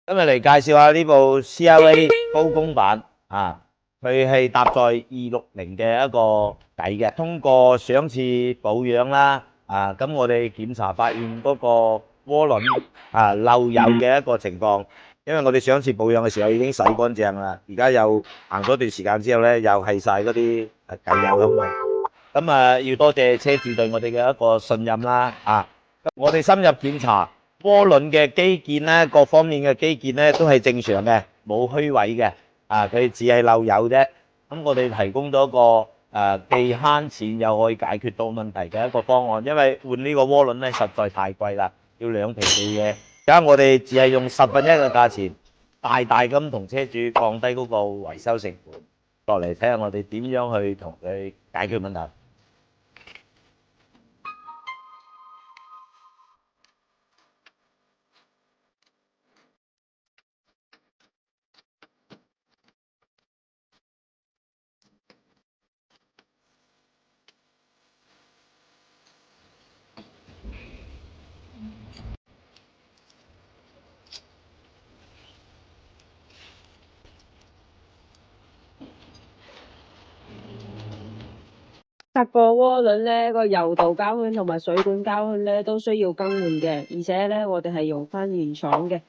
今日嚟介紹下呢部 CLA 高功版啊，佢係搭載260嘅一個底嘅，通過上次保養啦，咁我哋檢查發現嗰個渦輪漏油嘅一個情況，因為我哋上次保養嘅時候已經洗乾淨啦，而家又行咗段時間之後咧，又係晒嗰啲底油喺度，咁要多謝車主對我哋嘅一個信任啦，我哋深入檢查。渦輪嘅基建咧，各方面嘅基建咧都係正常嘅，冇虛位嘅，佢只係漏油啫。咁我哋提供咗個既慳錢又可以解決到問題嘅一個方案，因為換呢個渦輪咧實在太貴啦，要2皮嘅嘢。而家我哋只係用1/10嘅價錢，大大咁同車主降低嗰個維修成本。落嚟睇下我哋點樣去同佢解決問題。拆個渦輪咧，個油道膠圈同埋水管膠圈咧都需要更換嘅，而且咧我哋係用翻原廠嘅。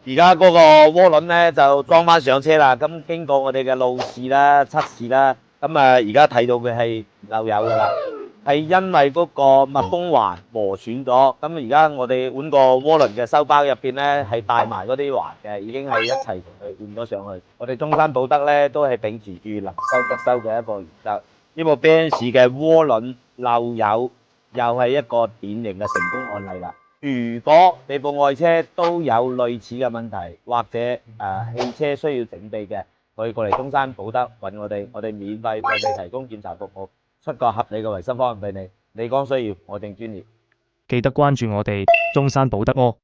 而家嗰個渦輪咧就裝翻上車啦，咁經過我哋嘅路試啦、測試啦，而家睇到佢係漏油噶啦，係因為嗰個密封環磨損咗，咁而家我哋換個渦輪嘅收包入邊咧係帶埋嗰啲環嘅，已經係一齊同佢換咗上去。我哋中山寶德咧都係秉持住能收則收嘅一個原則，呢部 Benz 嘅渦輪漏油又係一個典型嘅成功案例啦。如果你部愛車都有類似嘅問題，或者汽車需要整備嘅，可以過嚟中山寶德揾我哋，我哋免費為你提供檢查服務，出個合理嘅維修方案俾你。你講需要，我定專業。記得關注我哋中山寶德哦。